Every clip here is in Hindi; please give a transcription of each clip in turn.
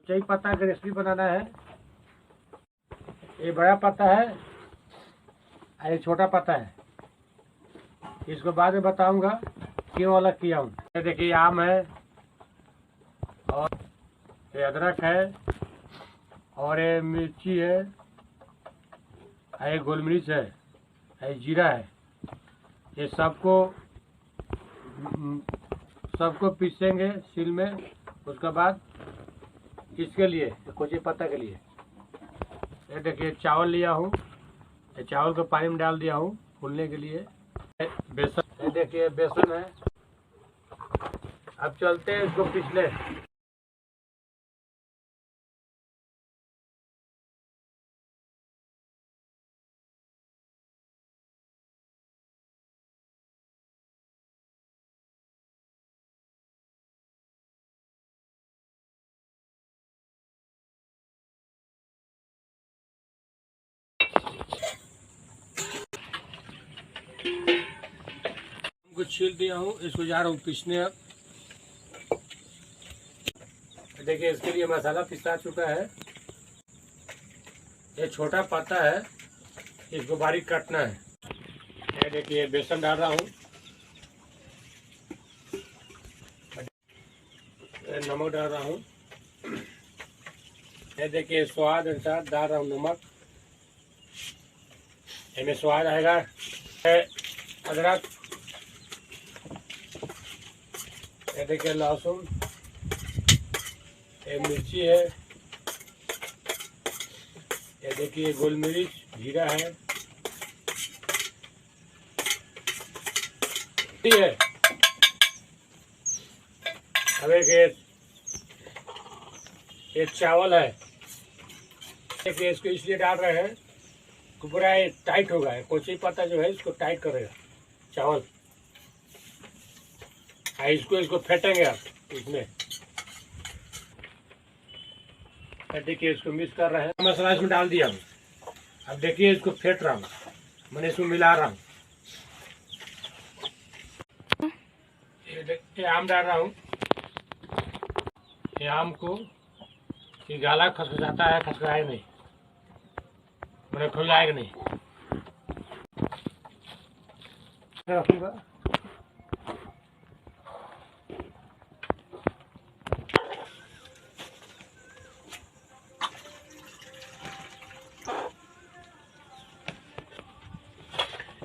चाय पत्ता की रेसिपी बनाना है। ये बड़ा पत्ता है और ये छोटा पत्ता है। इसको बाद में बताऊंगा क्यों अलग किया हूँ। ये देखिए आम है और ये अदरक है और ये मिर्ची है, ये गोल मिर्च है, ये जीरा है। ये सबको पीसेंगे सील में। उसके बाद इसके लिए कोची पत्ता के लिए ये देखिए चावल लिया हूँ। ये चावल को पानी में डाल दिया हूँ फूलने के लिए। बेसन, ये देखिए बेसन है। अब चलते हैं इसको पिछले। कुछ छील दिया हूँ, इसको जा रहा हूँ पीसने। अब देखिए इसके लिए मसाला पिसा चुका है। ये छोटा पत्ता है, इसको बारीक काटना है। ये देखिए बेसन डाल रहा हूँ, नमक डाल रहा हूँ। ये देखिए स्वाद अनुसार डाल रहा हूँ नमक। इनमें स्वाद आएगा। अदरक, ये देखिए लहसुन, ये मिर्ची है, ये देखिए गोल मिर्च, जीरा है, ठीक है। अब एक चावल है। देखिए इसको इसलिए डाल रहे हैं कि पूरा ये टाइट होगा। कोची पत्ता जो है इसको टाइट करेगा चावल। इसको फेंटेंगे आप इसमें। देखिए इसको मिक्स कर रहे हैं। मसाला इसमें डाल दिया हूँ। अब देखिए इसको फेंट रहा हूँ, मैंने इसको मिला रहा हूँ। ये आम डाल रहा हूँ। ये आम को ये गाला खसखसाता है, खसखसाएगा नहीं, मैंने खुलाएगा नहीं। रखूँगा।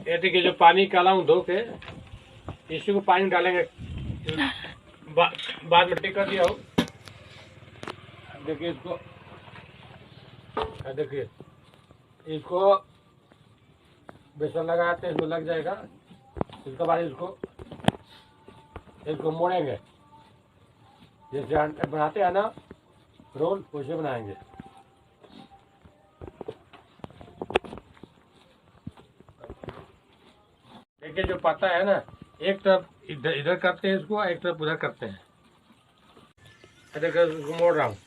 ये देखिए जो पानी काला हूँ धो के, इसी को पानी डालेंगे। बाद में टिक कर दिया हूँ। देखिए इसको, देखिए इसको बेसन लगाते हैं, इसमें लग जाएगा। इसके बाद इसको मोड़ेंगे। जैसे बनाते हैं ना रोल, वैसे बनाएंगे। देखिए जो पत्ता है ना, एक तरफ इधर करते हैं इसको, एक तरफ उधर करते हैं। देखिए इसको मोड़ रहा हूँ।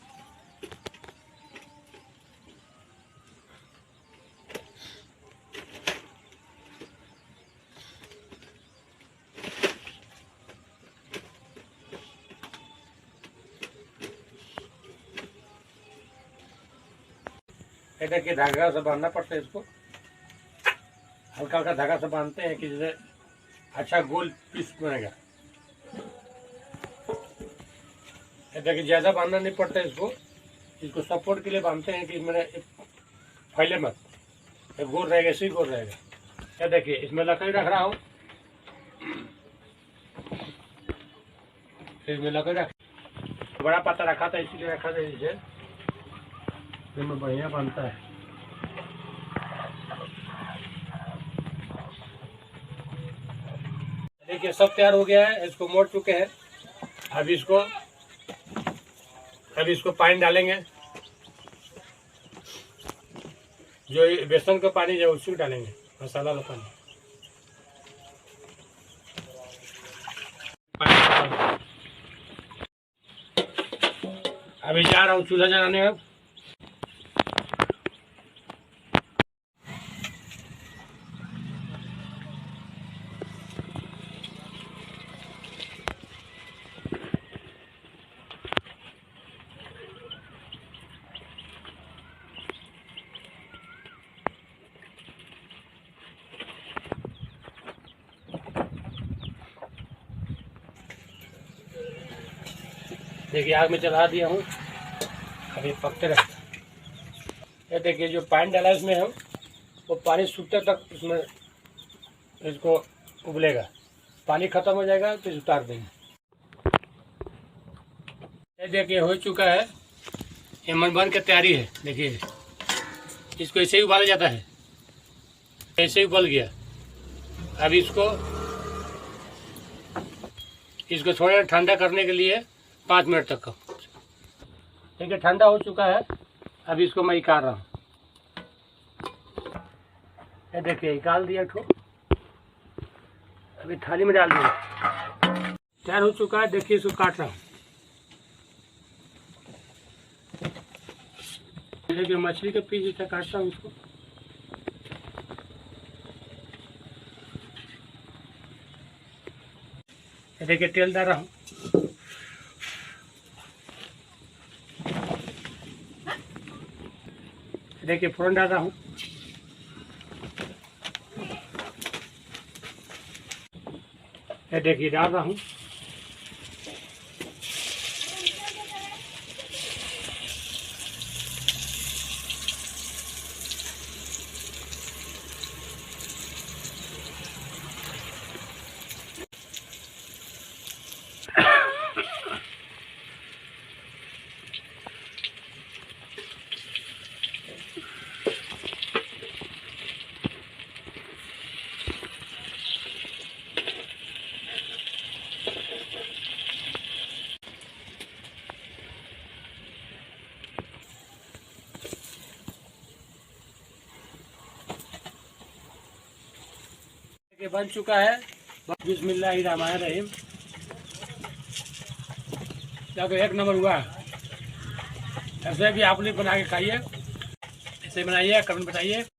देखिए धागा से बांधना पड़ता है इसको। हल्का हल्का धागा से बांधते हैं कि जैसे अच्छा गोल पीस बनेगा। देखिए ज़्यादा बांधना नहीं पड़ता है इसको सपोर्ट के लिए बांधते हैं कि मैंने फैले मत। ये गोल रहेगा, ऐसे ही गोल रहेगा। ये देखिए इसमें लकड़ी रख रहा हूँ। इसमें लकड़ी रख, बड़ा पत्ता रखा था इसीलिए रखा था। इसे इसमें बढ़िया बनता है। देखिए सब तैयार हो गया है, इसको मोड़ चुके हैं। अब इसको पानी डालेंगे। जो बेसन का पानी है उसी को डालेंगे, मसाला वाला पानी। अभी जा रहा हूँ चूल्हा जलाने। अब देखिए आग में चला दिया हूँ, अभी पकते रहता। ये देखिए जो पानी डाला इसमें हम, वो पानी सूखते तक इसमें इसको उबलेगा। पानी खत्म हो जाएगा तो उतार देंगे। ये देखिए हो चुका है, ये मन बन के तैयारी है। देखिए इसको ऐसे ही उबाला जाता है, ऐसे ही उबल गया। अब इसको थोड़ा ठंडा करने के लिए 5 मिनट तक का। देखिए ठंडा हो चुका है, अब इसको मैं निकाल रहा हूँ। ये देखिए निकाल दिया ठो, अभी थाली में डाल दिया, तैयार हो चुका है। देखिए इसको काट रहा हूँ। देखिए मछली के पीस जैसा काटता हूँ इसको। देखिए तेल डाल रहा हूँ। देखिए फोरन डाल रहा हूँ। ये देखिए डाल रहा हूँ। बन चुका है। बिस्मिल्लाहिर्रहमानिर्रहीम। क्या तो एक नंबर हुआ। ऐसे भी आप लोग बना के खाइए, ऐसे बनाइए, कमेंट बताइए।